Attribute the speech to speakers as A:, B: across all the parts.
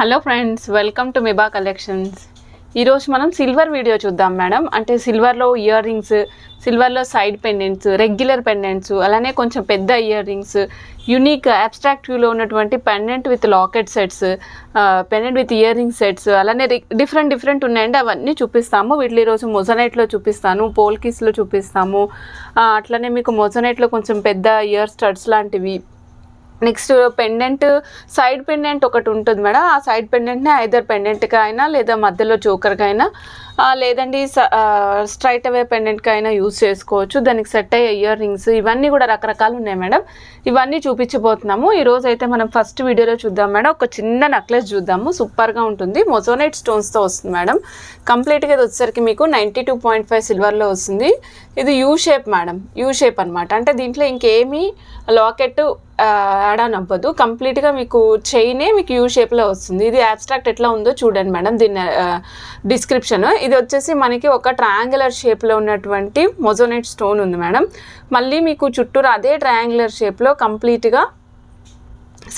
A: Hello friends, welcome to Miba collections. ఈరోజు మనం silver video చూద్దాం మేడం. అంటే సిల్వర్లో ఇయర్ రింగ్స్, సిల్వర్లో సైడ్ పెండెంట్స్, రెగ్యులర్ పెండెంట్స్, అలానే కొంచెం పెద్ద ఇయర్ రింగ్స్, యూనిక్ అబ్స్ట్రాక్ట్ వ్యూలో ఉన్నటువంటి pendant with locket sets, pendant with ear ring sets, అలానే డిఫరెంట్ ఉన్నాయండి. అవన్నీ చూపిస్తాము. వీటిలో ఈరోజు మొజనైట్లో చూపిస్తాను, పోల్కిస్లో చూపిస్తాము. అట్లనే మీకు మొజనైట్లో కొంచెం పెద్ద ఇయర్ స్టడ్స్ లాంటివి. నెక్స్ట్ పెండెంట్, సైడ్ పెండెంట్ ఒకటి ఉంటుంది మేడం. ఆ సైడ్ పెండెంట్ని ఐదర్ పెండెంట్కి అయినా లేదా మధ్యలో చోకర్కి అయినా లేదండి స్ట్రైట్ అవే పెండెంట్కి అయినా యూజ్ చేసుకోవచ్చు. దానికి సెట్ అయ్యే ఇయర్ రింగ్స్ ఇవన్నీ కూడా రకరకాలు ఉన్నాయి మేడం. ఇవన్నీ చూపించబోతున్నాము. ఈరోజు అయితే మనం ఫస్ట్ వీడియోలో చూద్దాం మేడం. ఒక చిన్న నెక్లెస్ చూద్దాము, సూపర్గా ఉంటుంది. మొజోనైట్ స్టోన్స్తో వస్తుంది మేడం. కంప్లీట్గా ఇది వచ్చేసరికి మీకు 92.5 సిల్వర్లో వస్తుంది. ఇది U shape madam, U shape అనమాట. అంటే దీంట్లో ఇంకేమీ లాకెట్ యాడ్ ఆన్ అవ్వదు. కంప్లీట్గా మీకు చైనే మీకు యూ షేప్లో వస్తుంది. ఇది అబ్స్ట్రాక్ట్ ఎట్లా ఉందో చూడండి మేడం. దీని డిస్క్రిప్షన్ ఇది వచ్చేసి మనకి ఒక ట్రయాంగులర్ షేప్లో ఉన్నటువంటి మొజోనైట్ స్టోన్ ఉంది మేడం. మళ్ళీ మీకు చుట్టూరు అదే ట్రయాంగులర్ షేప్లో కంప్లీట్గా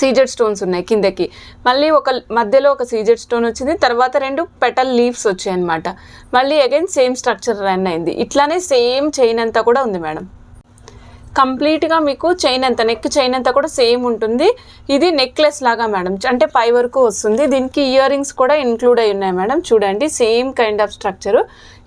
A: సీజెడ్ స్టోన్స్ ఉన్నాయి కిందకి. మళ్ళీ ఒక మధ్యలో ఒక సీజెడ్ స్టోన్ వచ్చింది, తర్వాత 2 పెటల్ లీవ్స్ వచ్చాయి అనమాట. మళ్ళీ అగైన్ సేమ్ స్ట్రక్చర్ రన్ అయింది. ఇట్లానే సేమ్ చైన్ అంతా కూడా ఉంది మేడం. కంప్లీట్గా మీకు చైన్ అంతా, నెక్ చైన్ అంతా కూడా సేమ్ ఉంటుంది. ఇది నెక్లెస్ లాగా మేడం, అంటే పై వరకు వస్తుంది. దీనికి ఇయర్ రింగ్స్ కూడా ఇంక్లూడ్ అయి ఉన్నాయి మేడం. చూడండి, సేమ్ కైండ్ ఆఫ్ స్ట్రక్చరు.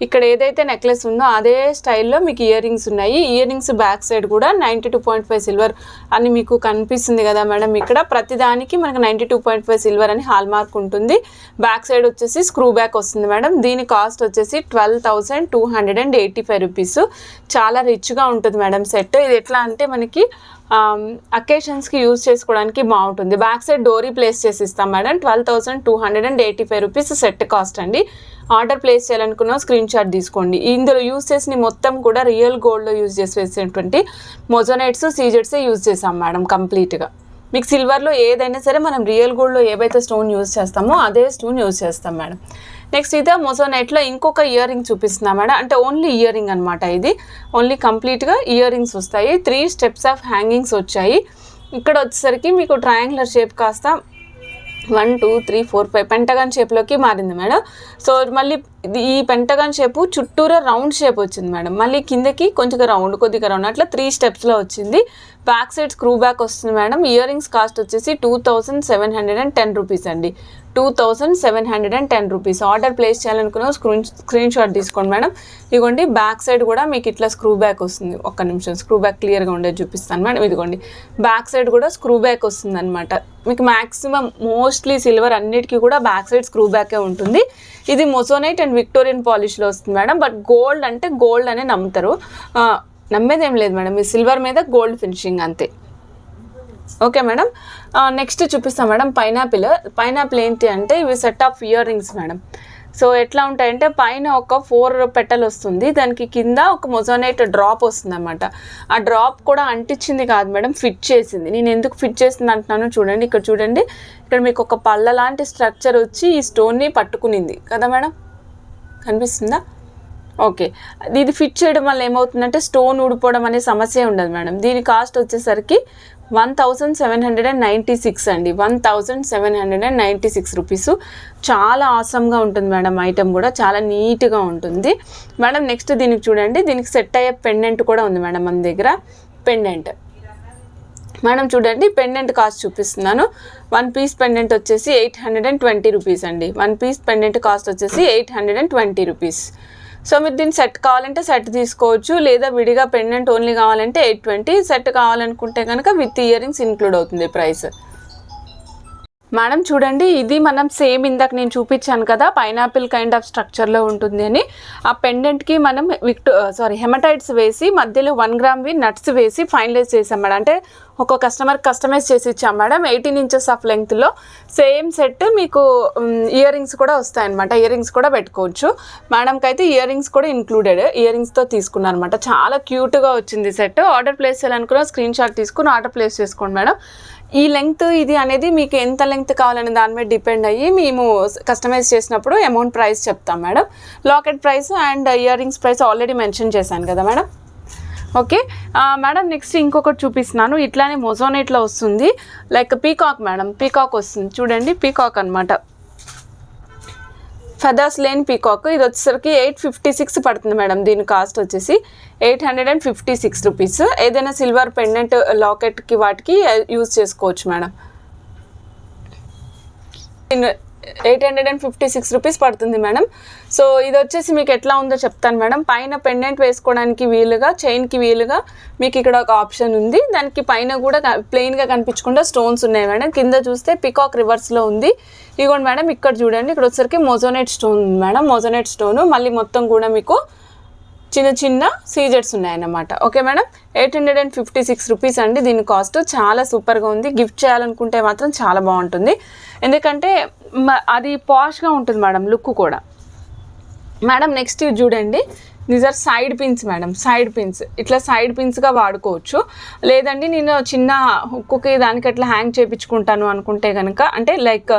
A: ఇక్కడ ఏదైతే నెక్లెస్ ఉందో అదే స్టైల్లో మీకు ఇయర్ రింగ్స్ ఉన్నాయి. ఇయర్ రింగ్స్ బ్యాక్ సైడ్ కూడా 92.5 సిల్వర్ అని మీకు కనిపిస్తుంది కదా మేడం. ఇక్కడ ప్రతిదానికి మనకు 92.5 సిల్వర్ అని హాల్ మార్క్ ఉంటుంది. బ్యాక్ సైడ్ వచ్చేసి స్క్రూ బ్యాక్ వస్తుంది మేడం. దీని కాస్ట్ వచ్చేసి 12,285 రూపీస్. చాలా రిచ్గా ఉంటుంది మేడం సెట్. ఇది ఎట్లా అంటే మనకి అకేషన్స్కి యూజ్ చేసుకోవడానికి బాగుంటుంది. బ్యాక్ సైడ్ డోరీ ప్లేస్ చేసి ఇస్తాం మేడం. 12,285 రూపీస్ సెట్ కాస్ట్ అండి. ఆర్డర్ ప్లేస్ చేయాలనుకున్న స్క్రీన్ షాట్ తీసుకోండి. ఇందులో యూజ్ చేసిన మొత్తం కూడా రియల్ గోల్డ్లో యూజ్ చేసి వేసేటువంటి మొజోనైట్స్, సీజెడ్సే యూజ్ చేసాం మేడం కంప్లీట్గా. మీకు సిల్వర్లో ఏదైనా సరే మనం రియల్ గోల్డ్లో ఏవైతే స్టోన్ యూజ్ చేస్తామో అదే స్టోన్ యూజ్ చేస్తాం మేడం. నెక్స్ట్ ఇదే మొజోనైట్లో ఇంకొక ఇయర్ రింగ్ చూపిస్తున్నా మేడం. అంటే ఓన్లీ ఇయర్ రింగ్ అనమాట. ఇది ఓన్లీ కంప్లీట్గా ఇయర్ రింగ్స్ వస్తాయి. 3 స్టెప్స్ ఆఫ్ హ్యాంగింగ్స్ వచ్చాయి. ఇక్కడ వచ్చేసరికి మీకు ట్రయాంగులర్ షేప్ కాస్త 1 2 3 4 5 పెంటగాన్ షేప్లోకి మారింది మేడం. సో మళ్ళీ ఈ పెంటగాన్ షేపు చుట్టూరా రౌండ్ షేప్ వచ్చింది మేడం. మళ్ళీ కిందకి కొద్దిగా రౌండ్ అట్లా 3 స్టెప్స్లో వచ్చింది. బ్యాక్ సైడ్ స్క్రూ బ్యాక్ వస్తుంది మేడం. ఇయర్ రింగ్స్ కాస్ట్ వచ్చేసి 2,710 రూపీస్ అండి. 2,710 రూపీస్. ఆర్డర్ ప్లేస్ చేయాలనుకున్న స్క్రీన్ షాట్ తీసుకోండి మేడం. ఇదిగోండి, బ్యాక్ సైడ్ కూడా మీకు ఇట్లా స్క్రూ బ్యాక్ వస్తుంది. ఒక్క నిమిషం, స్క్రూ బ్యాక్ క్లియర్గా ఉండేది చూపిస్తాను మేడం. ఇదిగోండి, బ్యాక్ సైడ్ కూడా స్క్రూ బ్యాక్ వస్తుంది అనమాట. మీకు మ్యాక్సిమం మోస్ట్లీ సిల్వర్ అన్నిటికీ కూడా బ్యాక్ సైడ్ స్క్రూ బ్యాకే ఉంటుంది. ఇది మొజోనైట్ అండ్ విక్టోరియన్ పాలిష్లో వస్తుంది మేడం. బట్ గోల్డ్ అంటే గోల్డ్ అనే నమ్ముతారు, నమ్మేదేం లేదు మేడం. ఈ సిల్వర్ మీద గోల్డ్ ఫినిషింగ్ అంతే. Okay madam. నెక్స్ట్ చూపిస్తాం మేడం. పైనాపిల్ ఏంటి అంటే ఇవి set of ear rings madam. So ఎట్లా ఉంటాయంటే పైన ఒక 4 పెటల్ వస్తుంది, దానికి కింద ఒక మొజోనైట్ డ్రాప్ వస్తుంది అనమాట. ఆ డ్రాప్ కూడా అంటించింది కాదు మేడం, ఫిట్ చేసింది. నేను ఎందుకు ఫిట్ చేసింది అంటున్నాను చూడండి. ఇక్కడ చూడండి, ఇక్కడ మీకు ఒక పళ్ళ లాంటి స్ట్రక్చర్ వచ్చి ఈ స్టోన్ని పట్టుకునింది కదా మేడం, కనిపిస్తుందా? ఓకే, ఇది ఫిట్ చేయడం వల్ల ఏమవుతుందంటే స్టోన్ ఊడిపోవడం అనే సమస్య ఉండదు మేడం. దీని కాస్ట్ వచ్చేసరికి 1,796 అండి. 1,796 రూపీస్. చాలా ఆసమ్గా ఉంటుంది మేడం. ఐటమ్ కూడా చాలా నీట్గా ఉంటుంది మేడం. నెక్స్ట్ దీనికి చూడండి, దీనికి సెట్ అయ్యే పెండెంట్ కూడా ఉంది మేడం మన దగ్గర. పెండెంట్ మేడం చూడండి, పెండెంట్ కాస్ట్ చూపిస్తున్నాను. 1 పీస్ పెండెంట్ వచ్చేసి 820 రూపీస్ అండి. 1 పీస్ పెండెంట్ కాస్ట్ వచ్చేసి 820 రూపీస్. సో మీరు దీన్ని సెట్ కావాలంటే సెట్ తీసుకోవచ్చు, లేదా విడిగా పెండెంట్ ఓన్లీ కావాలంటే 820. సెట్ కావాలనుకుంటే కనుక విత్ ఇయర్ రింగ్స్ ఇంక్లూడ్ అవుతుంది ప్రైస్. మేడం చూడండి, ఇది మనం సేమ్ ఇందాక నేను చూపించాను కదా పైనాపిల్ కైండ్ ఆఫ్ స్ట్రక్చర్లో ఉంటుంది అని. ఆ పెండెంట్కి మనం హెమటైట్స్ వేసి మధ్యలో 1 గ్రామ్వి నట్స్ వేసి ఫైనలైజ్ చేసాం మేడం. అంటే ఒక కస్టమర్ కస్టమైజ్ చేసి ఇచ్చాం మేడం. 18 ఇంచెస్ ఆఫ్ లెంగ్త్లో సేమ్ సెట్ మీకు ఇయర్ రింగ్స్ కూడా వస్తాయన్నమాట. ఇయర్ రింగ్స్ కూడా పెట్టుకోవచ్చు. మేడంకి అయితే ఇయర్ రింగ్స్ కూడా ఇంక్లూడెడ్, ఇయర్ రింగ్స్తో తీసుకున్నాను అనమాట. చాలా క్యూట్గా వచ్చింది సెట్. ఆర్డర్ ప్లేస్ చేయాలనుకున్న స్క్రీన్ షాట్ తీసుకుని ఆర్డర్ ప్లేస్ చేసుకోండి మేడం. ఈ లెంగ్త్ ఇది అనేది మీకు ఎంత లెంగ్త్ కావాలనే దాని మీద డిపెండ్ అయ్యి మేము కస్టమైజ్ చేసినప్పుడు అమౌంట్ ప్రైస్ చెప్తాం madam. Locket price and ear rings price already mention చేశాను కదా మేడం. ఓకే మేడం, నెక్స్ట్ ఇంకొకటి చూపిస్తున్నాను. ఇట్లానే మొజోనేట్లో వస్తుంది, లైక్ పీకాక్ మేడం, పీకాక్ వస్తుంది చూడండి, పీకాక్ అనమాట, ఫెదర్స్ లేని పీకాక్. ఇది వచ్చేసరికి 856 పడుతుంది మేడం. దీని కాస్ట్ వచ్చేసి 856 రూపీస్. ఏదైనా సిల్వర్ పెండెంట్ లాకెట్కి వాటికి యూజ్ చేసుకోవచ్చు మేడం. 856 రూపీస్ పడుతుంది మేడం. సో ఇది వచ్చేసి మీకు ఎట్లా ఉందో చెప్తాను మేడం. పైన పెండెంట్ వేసుకోవడానికి వీలుగా, చైన్కి వీలుగా మీకు ఇక్కడ ఒక ఆప్షన్ ఉంది. దానికి పైన కూడా ప్లెయిన్గా కనిపించకుండా స్టోన్స్ ఉన్నాయి మేడం. కింద చూస్తే పికాక్ రివర్స్లో ఉంది. ఇదిగోండి మేడం, ఇక్కడ చూడండి, ఇక్కడ వచ్చేసరికి మొజోనేట్ స్టోన్ ఉంది మేడం, మొజోనేట్ స్టోను. మళ్ళీ మొత్తం కూడా మీకు చిన్న చిన్న సీజెట్స్ ఉన్నాయన్నమాట. ఓకే మేడం, 856 రూపీస్ అండి దీని కాస్ట్. చాలా సూపర్గా ఉంది. గిఫ్ట్ చేయాలనుకుంటే మాత్రం చాలా బాగుంటుంది, ఎందుకంటే అది పాష్గా ఉంటుంది మేడం, లుక్ కూడా. మేడం నెక్స్ట్ ఇది చూడండి, these are side pins madam, side pins. ఇట్లా సైడ్ పిన్స్గా వాడుకోవచ్చు. లేదండి నేను చిన్న హుక్కి దానికి అట్లా హ్యాంగ్ చేయించుకుంటాను అనుకుంటే కనుక, అంటే లైక్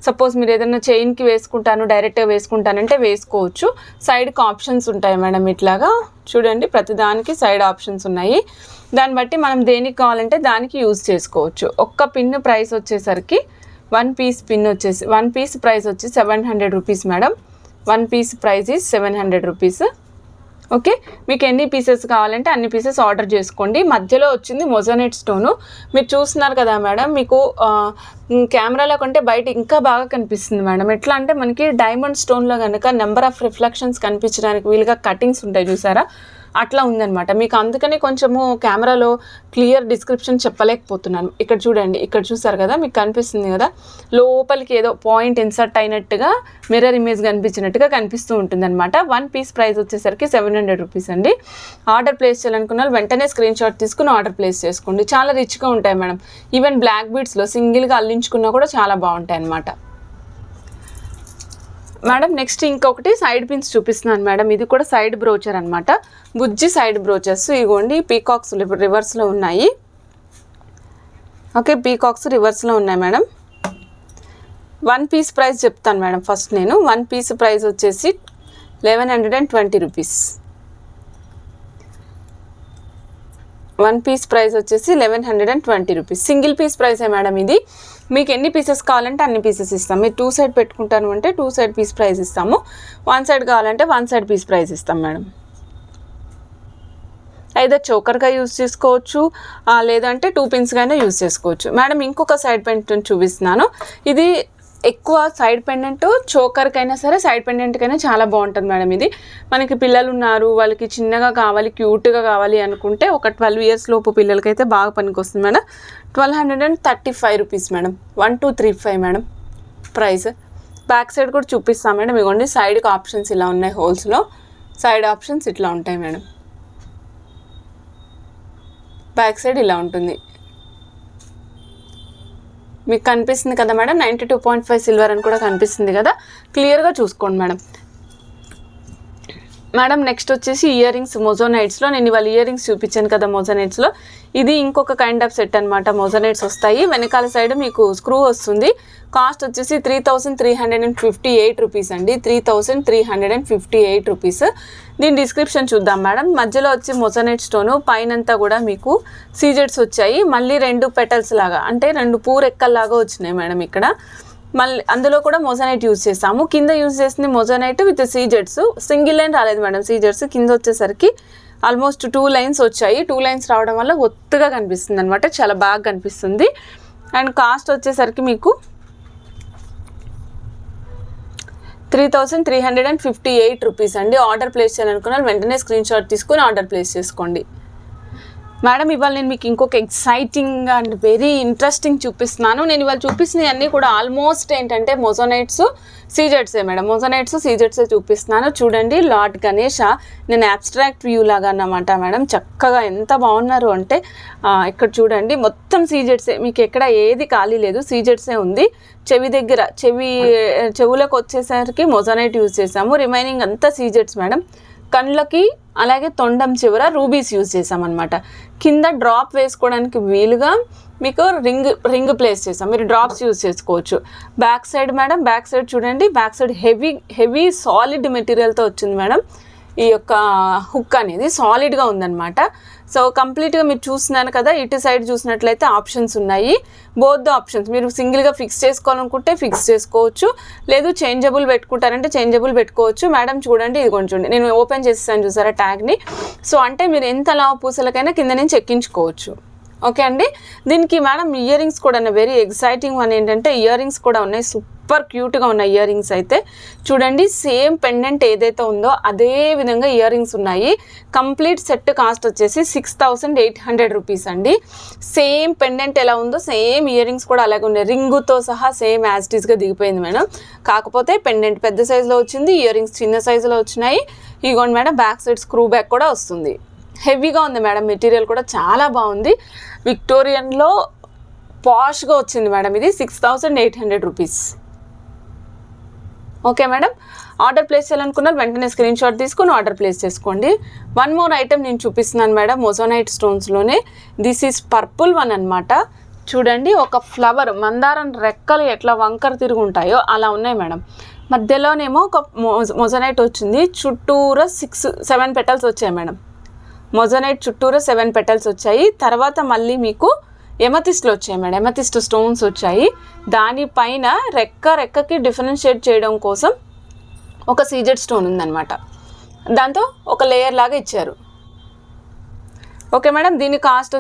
A: సపోజ్ మీరు ఏదైనా చైన్కి వేసుకుంటాను, డైరెక్ట్గా వేసుకుంటానంటే వేసుకోవచ్చు. సైడ్కి ఆప్షన్స్ ఉంటాయి మేడం. ఇట్లాగా చూడండి, ప్రతిదానికి సైడ్ ఆప్షన్స్ ఉన్నాయి. దాన్ని బట్టి మనం దేనికి కావాలంటే దానికి యూజ్ చేసుకోవచ్చు. ఒక్క పిన్ ప్రైస్ వచ్చేసరికి 1 పీస్ పిన్ వచ్చేసి 1 పీస్ ప్రైస్ వచ్చి 700 rupees madam. 1 piece price is 700 rupees. Okay, మీకు ఎన్ని పీసెస్ కావాలంటే అన్ని పీసెస్ ఆర్డర్ చేసుకోండి. మధ్యలో వచ్చింది మొజోనేట్ స్టోను. మీరు చూస్తున్నారు కదా మేడం, మీకు కెమెరాలో కంటే బయట ఇంకా బాగా కనిపిస్తుంది మేడం. ఎట్లా అంటే మనకి డైమండ్ స్టోన్లో కనుక నెంబర్ ఆఫ్ రిఫ్లెక్షన్స్ కనిపించడానికి వీలుగా కటింగ్స్ ఉంటాయి చూసారా, అట్లా ఉందన్నమాట. మీకు అందుకని కొంచెము కెమెరాలో క్లియర్ డిస్క్రిప్షన్ చెప్పలేకపోతున్నాను. ఇక్కడ చూడండి, ఇక్కడ చూసారు కదా, మీకు కనిపిస్తుంది కదా, లోపలికి ఏదో పాయింట్ ఇన్సర్ట్ అయినట్టుగా మిర్రర్ ఇమేజ్ కనిపించినట్టుగా కనిపిస్తూ ఉంటుంది అనమాట. 1 పీస్ ప్రైస్ వచ్చేసరికి 700 రూపీస్ అండి. ఆర్డర్ ప్లేస్ చేయాలనుకున్న వెంటనే స్క్రీన్ షాట్ తీసుకుని ఆర్డర్ ప్లేస్ చేసుకోండి. చాలా రిచ్గా ఉంటాయి మేడం. ఈవెన్ బ్లాక్ బీడ్స్లో సింగిల్గా అల్లించుకున్నా కూడా చాలా బాగుంటాయి అన్నమాట. మేడం నెక్స్ట్ ఇంకొకటి సైడ్ పిన్స్ చూపిస్తున్నాను మేడం. ఇది కూడా సైడ్ బ్రోచర్ అనమాట, బుజ్జి సైడ్ బ్రోచర్స్. ఇగోండి, పీకాక్స్ రివర్స్లో ఉన్నాయి. ఓకే, పీకాక్స్ రివర్స్లో ఉన్నాయి మేడం. 1 పీస్ ప్రైస్ చెప్తాను మేడం ఫస్ట్ నేను. 1 పీస్ ప్రైస్ వచ్చేసి 1120 రూపీస్. 1 పీస్ ప్రైస్ వచ్చేసి 1120 రూపీస్. సింగిల్ పీస్ ప్రైసే మేడం ఇది. మీకు ఎన్ని పీసెస్ కావాలంటే అన్ని పీసెస్ ఇస్తాం. మీరు 2 సైడ్ పెట్టుకుంటాను అంటే 2 సైడ్ పీస్ ప్రైస్ ఇస్తాము. 1 సైడ్ కావాలంటే 1 సైడ్ పీస్ ప్రైస్ ఇస్తాం మేడం. అయితే చోకర్గా యూజ్ చేసుకోవచ్చు, లేదంటే 2 పిన్స్గానే యూజ్ చేసుకోవచ్చు మేడం. ఇంకొక సైడ్ పెండెంట్ చూపిస్తున్నాను. ఇది ఎక్కువ సైడ్ పెండెంట్ చోకర్కైనా సరే, సైడ్ పెండెంట్కైనా చాలా బాగుంటుంది మేడం. ఇది మనకి పిల్లలు ఉన్నారు, వాళ్ళకి చిన్నగా కావాలి, క్యూట్గా కావాలి అనుకుంటే ఒక 12 ఇయర్స్ లోపు పిల్లలకైతే బాగా పనికి వస్తుంది madam. 1235 rupees madam. 1235 madam price. Back side కూడా చూపిస్తాం మేడం. ఇవ్వండి, సైడ్కి ఆప్షన్స్ ఇలా ఉన్నాయి, హోల్స్లో సైడ్ ఆప్షన్స్ ఇట్లా ఉంటాయి మేడం. బ్యాక్ సైడ్ ఇలా ఉంటుంది, మీకు కనిపిస్తుంది కదా మేడం. 92.5 సిల్వర్ అని కూడా కనిపిస్తుంది కదా, క్లియర్గా చూసుకోండి మేడం. మేడం నెక్స్ట్ వచ్చేసి ఇయర్ రింగ్స్ మొజోనైట్స్లో. నేను ఇవాళ ఇయర్ రింగ్స్ చూపించాను కదా మొజోనైట్స్లో. ఇది ఇంకొక కైండ్ ఆఫ్ సెట్ అనమాట. మొజోనైట్స్ వస్తాయి, వెనకాల సైడ్ మీకు స్క్రూ వస్తుంది. కాస్ట్ వచ్చేసి 3358 రూపీస్ అండి. 3358 రూపీస్. దీని డిస్క్రిప్షన్ చూద్దాం మేడం. మధ్యలో వచ్చి మొజోనైట్ స్టోను, పైనంతా కూడా మీకు సీజెట్స్ వచ్చాయి. మళ్ళీ 2 పెటల్స్ లాగా, అంటే 2 పూరెక్కల్లాగా వచ్చినాయి మేడం ఇక్కడ. మళ్ళీ అందులో కూడా మొజోనైట్ యూజ్ చేస్తాము. కింద యూజ్ చేసింది మొజోనైట్ విత్ సీజెట్స్. సింగిల్ లైన్ రాలేదు మేడం సీజెట్స్. కింద వచ్చేసరికి ఆల్మోస్ట్ 2 లైన్స్ వచ్చాయి. 2 లైన్స్ రావడం వల్ల ఒత్తుగా కనిపిస్తుంది అనమాట, చాలా బాగా కనిపిస్తుంది. అండ్ కాస్ట్ వచ్చేసరికి మీకు 3358 రూపీస్ అండి. ఆర్డర్ ప్లేస్ చేయాలనుకున్న వెంటనే స్క్రీన్ షాట్ తీసుకొని ఆర్డర్ ప్లేస్ చేసుకోండి మేడం. ఇవాళ నేను మీకు ఇంకొక ఎక్సైటింగ్ అండ్ వెరీ ఇంట్రెస్టింగ్ చూపిస్తున్నాను. నేను ఇవాళ చూపిస్తున్నవి అన్నీ కూడా ఆల్మోస్ట్ ఏంటంటే మొజోనైట్స్ సీజెట్సే మేడం. మొజోనైట్స్ సీజెట్సే చూపిస్తున్నాను. చూడండి, లార్డ్ గణేష నేను అబ్స్ట్రాక్ట్ వ్యూ లాగా అన్నమాట మేడం. చక్కగా ఎంత బాగున్నారు అంటే ఇక్కడ చూడండి, మొత్తం సీజెట్సే, మీకు ఎక్కడ ఏది ఖాళీ లేదు, సీజెట్సే ఉంది. చెవి దగ్గర చెవులకు వచ్చేసరికి మొజోనైట్ యూజ్ చేసాము, రిమైనింగ్ అంతా సీజెట్స్ మేడం. కళ్ళకి అలాగే తొండం చివర రూబీస్ యూజ్ చేసామన్నమాట. కింద డ్రాప్ వేసుకోవడానికి వీలుగా మీకు రింగ్ ప్లేస్ చేసాం, మీరు డ్రాప్స్ యూజ్ చేసుకోవచ్చు. Back side madam, back side చూడండి, బ్యాక్ సైడ్ హెవీ సాలిడ్ మెటీరియల్తో వచ్చింది మేడం. ఈ యొక్క హుక్ అనేది సాలిడ్గా ఉందన్నమాట. సో కంప్లీట్గా మీరు చూస్తున్నాను కదా, ఇటు సైడ్ చూసినట్లయితే ఆప్షన్స్ ఉన్నాయి. బోత్ ద ఆప్షన్స్ మీరు సింగిల్గా ఫిక్స్ చేసుకోవాలనుకుంటే ఫిక్స్ చేసుకోవచ్చు, లేదు చేంజబుల్ పెట్టుకుంటారంటే చేంజబుల్ పెట్టుకోవచ్చు. మేడం చూడండి, ఇది కొంచెం నేను ఓపెన్ చేసేసాను చూసారా ట్యాగ్ని. సో అంటే మీరు ఎంత లావు పూసలకైనా కింద నుంచి ఎక్కించుకోవచ్చు. ఓకే అండి. దీనికి మేడం ఇయర్ రింగ్స్ కూడా వెరీ ఎక్సైటింగ్ వన్ ఏంటంటే ఇయర్ రింగ్స్ కూడా ఉన్నాయి. సూపర్ క్యూట్గా ఉన్నాయి ఇయర్ రింగ్స్ అయితే. చూడండి, సేమ్ పెండెంట్ ఏదైతే ఉందో అదే విధంగా ఇయర్ రింగ్స్ ఉన్నాయి. కంప్లీట్ సెట్ కాస్ట్ వచ్చేసి 6800 రూపీస్ అండి. సేమ్ పెండెంట్ ఎలా ఉందో సేమ్ ఇయర్ రింగ్స్ కూడా అలాగే ఉన్నాయి. రింగుతో సహా సేమ్ యాజ్ ఇట్ ఈస్గా దిగిపోయింది మేడం. కాకపోతే పెండెంట్ పెద్ద సైజులో వచ్చింది, ఇయర్ రింగ్స్ చిన్న సైజులో వచ్చినాయి. ఇగోండి madam, back side screw back కూడా వస్తుంది. హెవీగా ఉంది మేడం, మెటీరియల్ కూడా చాలా బాగుంది. విక్టోరియన్లో పాష్గా వచ్చింది మేడం. ఇది 6800 rupees. Okay madam, order place చేయాలనుకున్నారు వెంటనే స్క్రీన్ షాట్ తీసుకొని ఆర్డర్ ప్లేస్ చేసుకోండి. వన్ మోర్ ఐటమ్ నేను చూపిస్తున్నాను మేడం, మొజోనైట్ స్టోన్స్లోనే. దిస్ ఈజ్ పర్పుల్ వన్ అనమాట. చూడండి, ఒక ఫ్లవర్ మందారం రెక్కలు ఎట్లా వంకర తిరుగుంటాయో అలా ఉన్నాయి మేడం. మధ్యలోనేమో ఒక మొజోనైట్ వచ్చింది, చుట్టూరా 7 పెటల్స్ వచ్చాయి మేడం. మొజోనైట్ చుట్టూరా 7 పెటల్స్ వచ్చాయి. తర్వాత మళ్ళీ మీకు ఎమతిస్ట్లు వచ్చాయి మేడం, ఎమతిస్ట్ స్టోన్స్ వచ్చాయి. దానిపైన రెక్కకి డిఫరెన్షియేట్ చేయడం కోసం ఒక సీజెడ్ స్టోన్ ఉందన్నమాట. దాంతో ఒక లేయర్ లాగా ఇచ్చారు. ఓకే మేడం, దీని కాస్ట్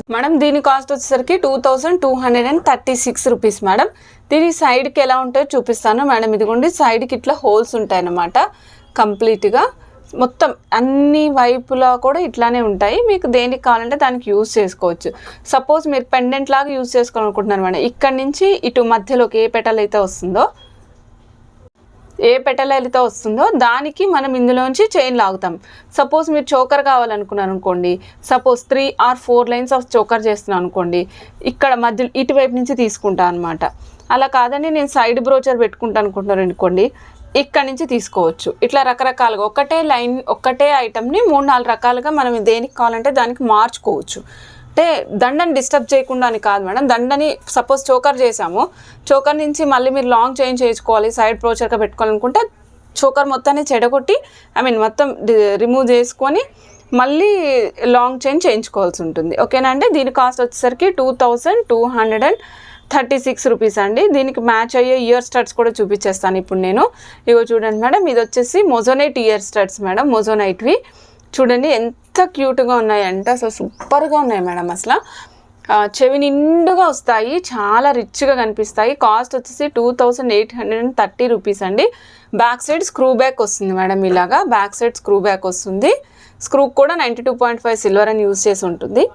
A: వచ్చేసరికి 2236 రూపీస్ మేడం. దీని సైడ్కి ఎలా ఉంటాయో చూపిస్తాను మేడం. ఇదిగోండి, సైడ్కి ఇట్లా హోల్స్ ఉంటాయి అన్నమాట. కంప్లీట్గా మొత్తం అన్ని వైపులా కూడా ఇట్లానే ఉంటాయి. మీకు దేనికి కావాలంటే దానికి యూజ్ చేసుకోవచ్చు. సపోజ్ మీరు పెండెంట్ లాగా యూజ్ చేసుకోవాలనుకుంటున్నారు మేడం, ఇక్కడ నుంచి ఇటు మధ్యలోకి ఏ పెటల్ అయితే వస్తుందో దానికి మనం ఇందులోంచి చైన్ లాగుతాం. సపోజ్ మీరు చోకర్ కావాలనుకున్నారు అనుకోండి, suppose 3 or 4 lines of choker చేస్తున్నాను అనుకోండి, ఇక్కడ మధ్యలో ఇటువైపు నుంచి తీసుకుంటా అనమాట. అలా కాదని నేను సైడ్ బ్రోచర్ పెట్టుకుంటా అనుకుంటున్నారు అనుకోండి, ఇక్కడ నుంచి తీసుకోవచ్చు. ఇట్లా రకరకాలుగా ఒక్కటే ఐటమ్ని 3-4 రకాలుగా మనం దేనికి కావాలంటే దానికి మార్చుకోవచ్చు. అంటే దండని డిస్టర్బ్ చేయకుండా అని కాదు మేడం. దండని సపోజ్ చోకర్ చేసాము, చోకర్ నుంచి మళ్ళీ మీరు లాంగ్ చైన్ చేయించుకోవాలి, సైడ్ బ్రోచర్గా పెట్టుకోవాలనుకుంటే చోకర్ మొత్తాన్ని చెడగొట్టి మొత్తం రిమూవ్ చేసుకొని మళ్ళీ లాంగ్ చైన్ చేయించుకోవాల్సి ఉంటుంది. ఓకేనా అండి. దీని కాస్ట్ వచ్చేసరికి 2236 రూపీస్ అండి. దీనికి మ్యాచ్ అయ్యే ఇయర్ స్టడ్స్ కూడా చూపించేస్తాను ఇప్పుడు నేను. ఇగో చూడండి మేడం, ఇది వచ్చేసి మొజోనైట్ ఇయర్ స్టడ్స్ మేడం. మొజోనైట్వి చూడండి ఎంత క్యూట్గా ఉన్నాయంటే అసలు సూపర్గా ఉన్నాయి మేడం. అసలు చెవి నిండుగా వస్తాయి, చాలా రిచ్గా కనిపిస్తాయి. కాస్ట్ వచ్చేసి 2830 రూపీస్ అండి. బ్యాక్ సైడ్ స్క్రూ బ్యాక్ వస్తుంది మేడం. ఇలాగా బ్యాక్ సైడ్ స్క్రూ బ్యాక్ వస్తుంది. స్క్రూ కూడా 92.5 సిల్వర్ అని యూజ్ చేసి ఉంటుంది.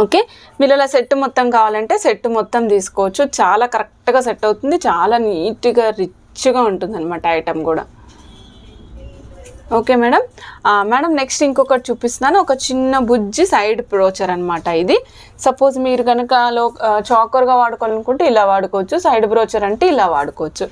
A: ఓకే, మీరు ఇలా సెట్ మొత్తం కావాలంటే సెట్ మొత్తం తీసుకోవచ్చు. చాలా కరెక్ట్గా సెట్ అవుతుంది, చాలా నీట్గా రిచ్గా ఉంటుంది అనమాట ఐటమ్ కూడా. Okay madam. నెక్స్ట్ ఇంకొకటి చూపిస్తున్నాను, ఒక చిన్న బుజ్జి సైడ్ బ్రోచర్ అనమాట. ఇది సపోజ్ మీరు కనుక చాకర్గా వాడుకోవాలనుకుంటే ఇలా వాడుకోవచ్చు, సైడ్ బ్రోచర్ అంటే ఇలా వాడుకోవచ్చు.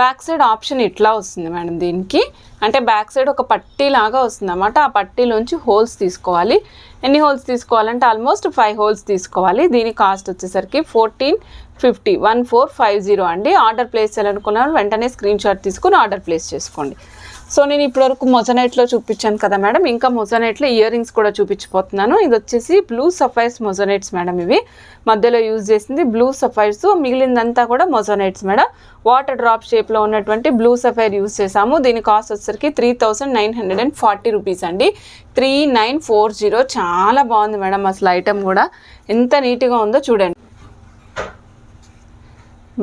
A: బ్యాక్ సైడ్ ఆప్షన్ ఇట్లా వస్తుంది మేడం. దీనికి అంటే బ్యాక్ సైడ్ ఒక పట్టీ లాగా వస్తుంది అన్నమాట. ఆ పట్టీలోంచి హోల్స్ తీసుకోవాలి. ఎన్ని హోల్స్ తీసుకోవాలంటే ఆల్మోస్ట్ 5 హోల్స్ తీసుకోవాలి. దీని కాస్ట్ వచ్చేసరికి 1450 అండి. ఆర్డర్ ప్లేస్ చేయాలనుకున్నాను వెంటనే స్క్రీన్ షాట్ తీసుకుని ఆర్డర్ ప్లేస్ చేసుకోండి. సో నేను ఇప్పటివరకు మొజోనైట్లో చూపించాను కదా మేడం, ఇంకా మొజోనైట్లో ఇయర్ రింగ్స్ కూడా చూపించిపోతున్నాను. ఇది వచ్చేసి బ్లూ సఫైర్స్ మొజోనైట్స్ మేడం. ఇవి మధ్యలో యూజ్ చేసింది బ్లూ సఫైర్స్, మిగిలిందంతా కూడా మొజోనైట్స్ మేడం. వాటర్ డ్రాప్ షేప్లో ఉన్నటువంటి బ్లూ సఫైర్ యూజ్ చేసాము. దీని కాస్ట్ వచ్చేసరికి 3940 రూపీస్ అండి. 3940. చాలా బాగుంది మేడం అసలు ఐటమ్ కూడా ఎంత నీట్గా ఉందో చూడండి.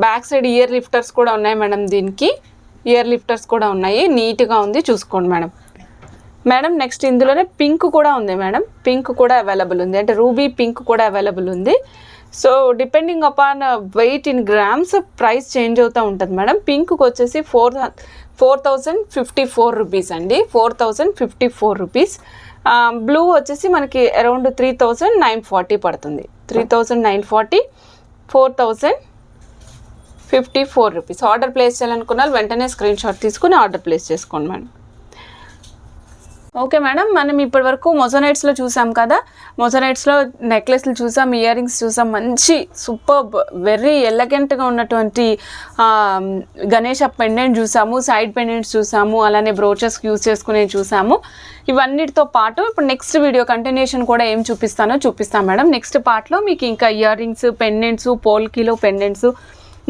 A: బ్యాక్ సైడ్ ఇయర్ లిఫ్టర్స్ కూడా ఉన్నాయి మేడం. దీనికి ఇయర్ లిఫ్టర్స్ కూడా ఉన్నాయి, నీట్గా ఉంది, చూసుకోండి మేడం. నెక్స్ట్ ఇందులోనే పింక్ కూడా ఉంది మేడం. పింక్ కూడా అవైలబుల్ ఉంది, అంటే రూబీ పింక్ కూడా అవైలబుల్ ఉంది. So depending upon weight in grams price change అవుతూ ఉంటుంది మేడం. పింక్కి వచ్చేసి 4054 రూపీస్ అండి. 4054 రూపీస్. బ్లూ వచ్చేసి మనకి అరౌండ్ 3940 పడుతుంది. 3940, 4054 రూపీస్. ఆర్డర్ ప్లేస్ చేయాలనుకున్నారు వెంటనే స్క్రీన్ షాట్ తీసుకుని ఆర్డర్ ప్లేస్ చేసుకోండి మేడం. ఓకే మేడం, మనం ఇప్పటి వరకు మొజోనైట్స్లో చూసాం కదా, మొజోనైట్స్లో నెక్లెస్లు చూసాం, ఇయర్ రింగ్స్ చూసాం, మంచి సూపర్బ్ వెరీ ఎలగెంట్గా ఉన్నటువంటి గణేష పెండెంట్ చూసాము, సైడ్ పెండెంట్స్ చూసాము, అలానే బ్రోచెస్కి యూజ్ చేసుకునే చూసాము. ఇవన్నిటితో పాటు ఇప్పుడు నెక్స్ట్ వీడియో కంటిన్యూషన్ కూడా ఏం చూపిస్తాను మేడం. నెక్స్ట్ పార్ట్లో మీకు ఇంకా ఇయర్ రింగ్స్, పెండెంట్స్, పోల్కీలో పెండెంట్స్,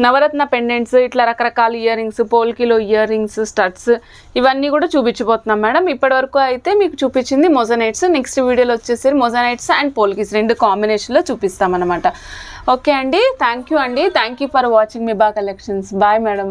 A: నవరత్న పెండెంట్స్, ఇట్లా రకరకాల ఇయర్ రింగ్స్, పోల్కీలో ఇయర్ రింగ్స్, స్టడ్స్, ఇవన్నీ కూడా చూపించబోతున్నాం మేడం. ఇప్పటివరకు అయితే మీకు చూపించింది మొజోనైట్స్. నెక్స్ట్ వీడియోలో వచ్చేసి మొజోనైట్స్ అండ్ పోల్కీస్ 2 కాంబినేషన్లో చూపిస్తామన్నమాట. ఓకే అండి, thank you for watching Miba collections. Bye madam.